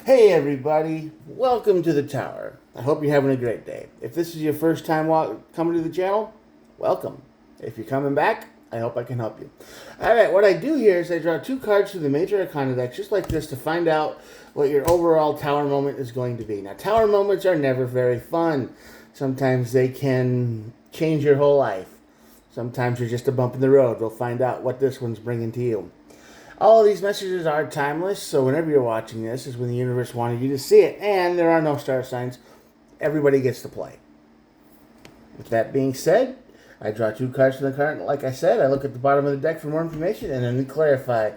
Hey everybody, welcome to the tower. I hope you're having a great day. If this is your first time coming to the channel, welcome. If you're coming back, I hope I can help you. Alright, what I do here is I draw 2 cards from the Major Arcana deck, just like this, to find out what your overall tower moment is going to be. Now, tower moments are never very fun. Sometimes they can change your whole life. Sometimes you're just a bump in the road. We'll find out what this one's bringing to you. All of these messages are timeless, so whenever you're watching this is when the universe wanted you to see it, and there are no star signs. Everybody gets to play. With that being said, I draw 2 cards from the card. Like I said, I look at the bottom of the deck for more information, and then we clarify.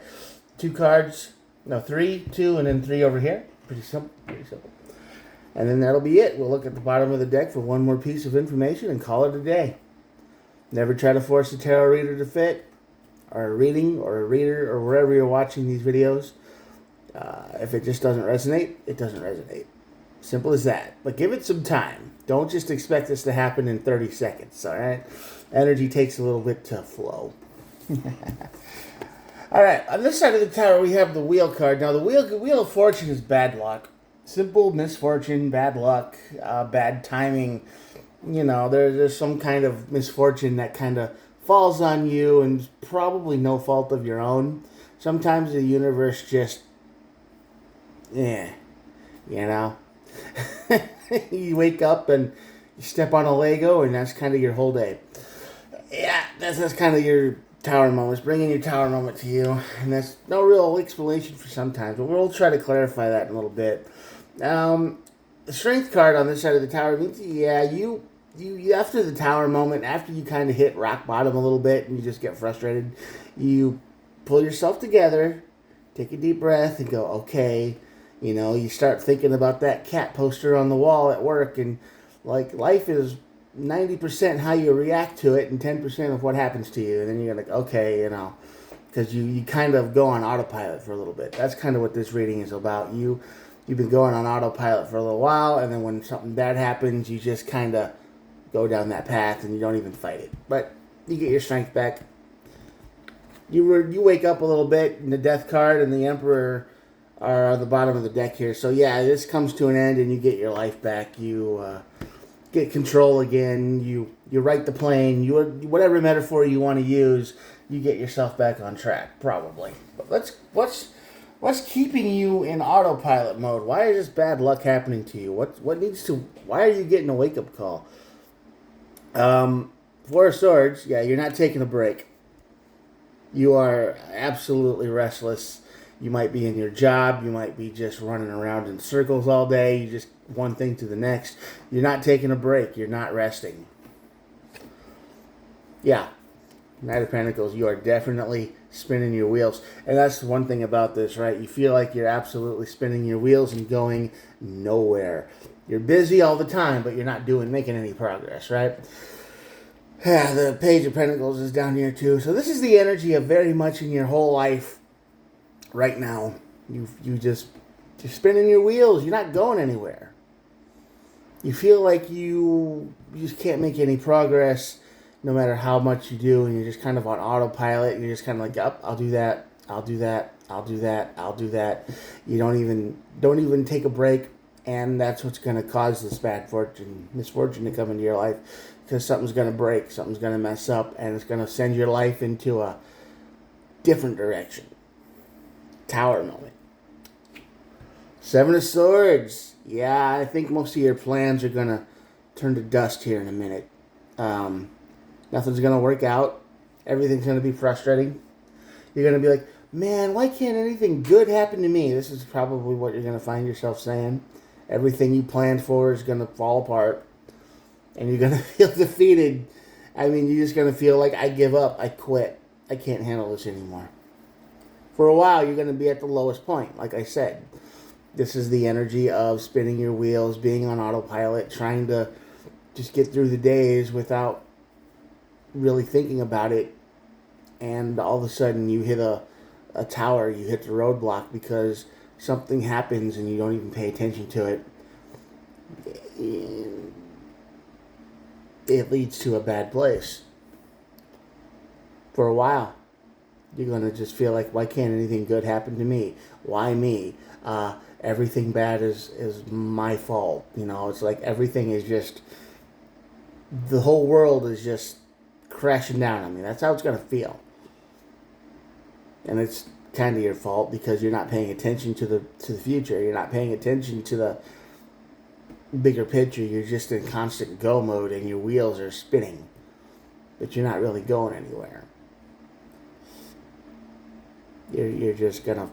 2 cards, no, 3, 2, and then 3 over here. Pretty simple, pretty simple. And then that'll be it. We'll look at the bottom of the deck for one more piece of information and call it a day. Never try to force a tarot reader to fit, or a reading, or a reader, or wherever you're watching these videos. If it just doesn't resonate, it doesn't resonate. Simple as that. But give it some time. Don't just expect this to happen in 30 seconds, all right? Energy takes a little bit to flow. All right, on this side of the tower, we have the wheel card. Now, the wheel of fortune is bad luck. Simple misfortune, bad luck, bad timing. You know, there's some kind of misfortune that kind of falls on you, and probably no fault of your own. Sometimes the universe just, you know. You wake up and you step on a Lego, and that's kind of your whole day. Yeah, that's kind of your tower moment. It's bringing your tower moment to you, and that's no real explanation for sometimes, but we'll try to clarify that in a little bit. The strength card on this side of the tower means, yeah, you after the tower moment, after you kind of hit rock bottom a little bit and you just get frustrated, you pull yourself together, take a deep breath, and go, okay. You know, you start thinking about that cat poster on the wall at work, and like, life is 90% how you react to it and 10% of what happens to you. And then you're like, okay, you know, because you kind of go on autopilot for a little bit. That's kind of what this reading is about. You've been going on autopilot for a little while, and then when something bad happens, you just kind of go down that path and you don't even fight it. But you get your strength back. You wake up a little bit, and the Death card and the Emperor are on the bottom of the deck here. So yeah, this comes to an end, and you get your life back. You get control again. You right the plane. Whatever metaphor you want to use, you get yourself back on track, probably. But what's keeping you in autopilot mode? Why is this bad luck happening to you? Why are you getting a wake-up call? 4 of Swords, yeah, you're not taking a break. You are absolutely restless. You might be in your job. You might be just running around in circles all day. You just one thing to the next. You're not taking a break. You're not resting. Yeah, Knight of Pentacles, you are definitely spinning your wheels. And that's one thing about this, right? You feel like you're absolutely spinning your wheels and going nowhere. You're busy all the time, but you're not making any progress, right? Yeah, the Page of Pentacles is down here too. So this is the energy of very much in your whole life right now. You're spinning your wheels. You're not going anywhere. You feel like you just can't make any progress no matter how much you do, and you're just kind of on autopilot. You're just kind of like, I'll do that, I'll do that, I'll do that, I'll do that. You don't even take a break, and that's what's going to cause this misfortune to come into your life, because something's going to break, something's going to mess up, and it's going to send your life into a different direction. Tower moment. 7 of Swords. Yeah, I think most of your plans are going to turn to dust here in a minute. Nothing's going to work out. Everything's going to be frustrating. You're going to be like, man, why can't anything good happen to me? This is probably what you're going to find yourself saying. Everything you planned for is going to fall apart. And you're going to feel defeated. I mean, you're just going to feel like, I give up. I quit. I can't handle this anymore. For a while, you're going to be at the lowest point, like I said. This is the energy of spinning your wheels, being on autopilot, trying to just get through the days without really thinking about it. And all of a sudden, you hit a tower, you hit the roadblock because something happens and you don't even pay attention to it. It leads to a bad place. For a while, you're going to just feel like, why can't anything good happen to me? Why me? everything bad is my fault. It's like everything is just, the whole world is just crashing down on me. That's how it's going to feel. And it's kind of your fault because you're not paying attention to the future. You're not paying attention to the bigger picture. You're just in constant go mode and your wheels are spinning, but you're not really going anywhere. You're just gonna,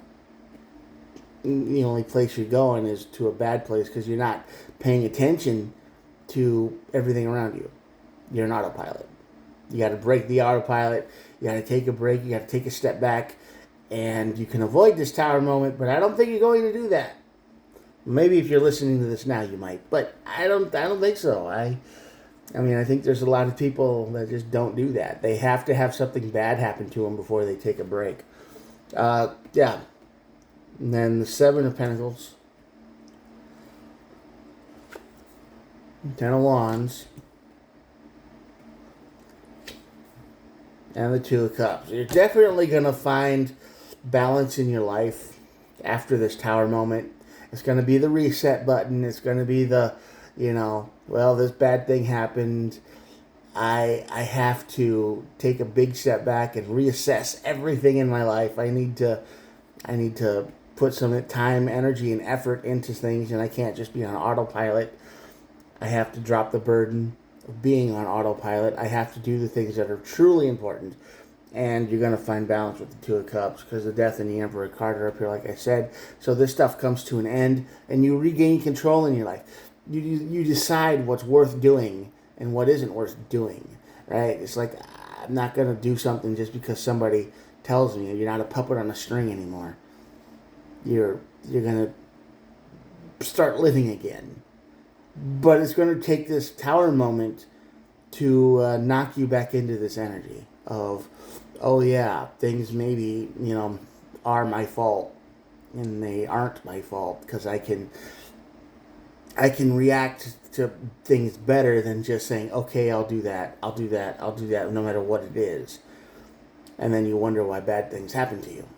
the only place you're going is to a bad place because you're not paying attention to everything around you. You're an autopilot. You got to break the autopilot. You got to take a break. You got to take a step back, and you can avoid this tower moment. But I don't think you're going to do that. Maybe if you're listening to this now, you might, but I don't think so. I think there's a lot of people that just don't do that. They have to have something bad happen to them before they take a break. Yeah. And then the Seven of Pentacles, Ten of Wands, and the Two of Cups. You're definitely going to find balance in your life after this tower moment. It's going to be the reset button. It's going to be the, well, this bad thing happened. I have to take a big step back and reassess everything in my life. I need to put some time, energy, and effort into things, and I can't just be on autopilot. I have to drop the burden of being on autopilot. I have to do the things that are truly important. And you're going to find balance with the Two of Cups because the Death and the Emperor card are up here, like I said. So this stuff comes to an end, and you regain control in your life. You decide what's worth doing and what isn't worth doing, right? It's like, I'm not going to do something just because somebody tells me. You're not a puppet on a string anymore. You're going to start living again. But it's going to take this tower moment to knock you back into this energy of, oh yeah, things maybe, are my fault. And they aren't my fault because I can react to things better than just saying, okay, I'll do that, no matter what it is. And then you wonder why bad things happen to you.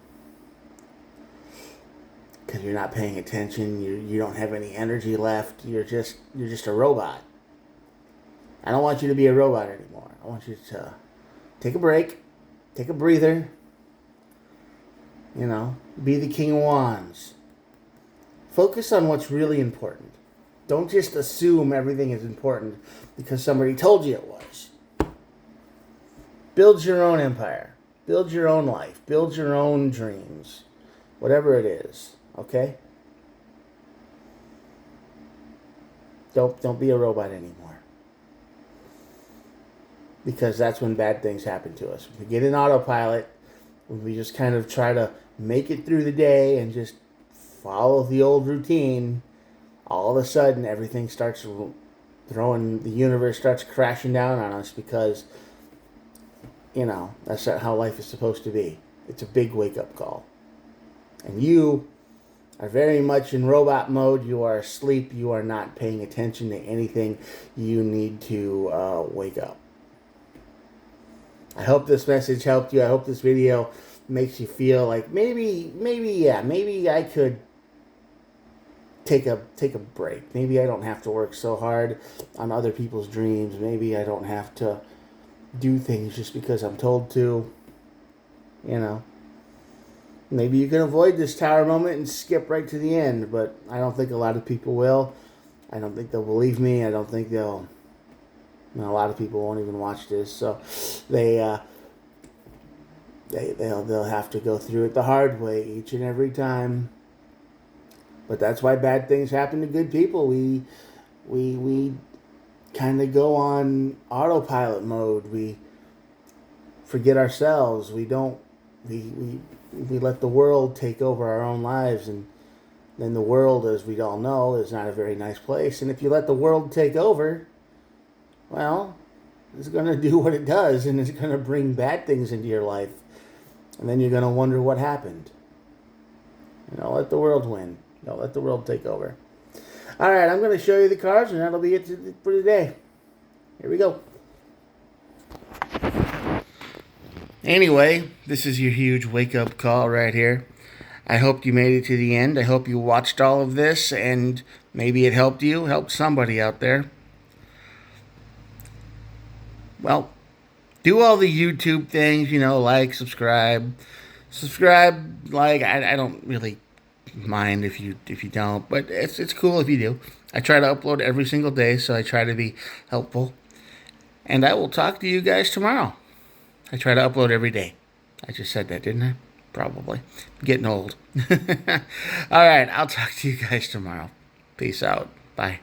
Because you're not paying attention, you don't have any energy left, you're just a robot. I don't want you to be a robot anymore. I want you to take a break, take a breather, be the King of Wands. Focus on what's really important. Don't just assume everything is important because somebody told you it was. Build your own empire. Build your own life. Build your own dreams. Whatever it is. Okay? Don't be a robot anymore. Because that's when bad things happen to us. We get in autopilot, when we just kind of try to make it through the day and just follow the old routine, all of a sudden everything starts the universe starts crashing down on us because, that's not how life is supposed to be. It's a big wake-up call. And you are very much in robot mode. You are asleep. You are not paying attention to anything. You need to wake up. I hope this message helped you. I hope this video makes you feel like maybe I could take a break. Maybe I don't have to work so hard on other people's dreams. Maybe I don't have to do things just because I'm told to. Maybe you can avoid this tower moment and skip right to the end, but I don't think a lot of people will. I don't think they'll believe me. I don't think they'll. A lot of people won't even watch this, so they'll have to go through it the hard way each and every time. But that's why bad things happen to good people. We kind of go on autopilot mode. We forget ourselves. We let the world take over our own lives, and then the world, as we all know, is not a very nice place. And if you let the world take over, well, it's going to do what it does, and it's going to bring bad things into your life. And then you're going to wonder what happened. Let the world win. Don't let the world take over. All right, I'm going to show you the cards, and that'll be it for today. Here we go. Anyway, this is your huge wake-up call right here. I hope you made it to the end. I hope you watched all of this and maybe it helped you, helped somebody out there. Well, do all the YouTube things, like, subscribe, like. I don't really mind if you don't, but it's cool if you do. I try to upload every single day, so I try to be helpful. And I will talk to you guys tomorrow. I try to upload every day. I just said that, didn't I? Probably. I'm getting old. All right, I'll talk to you guys tomorrow. Peace out. Bye.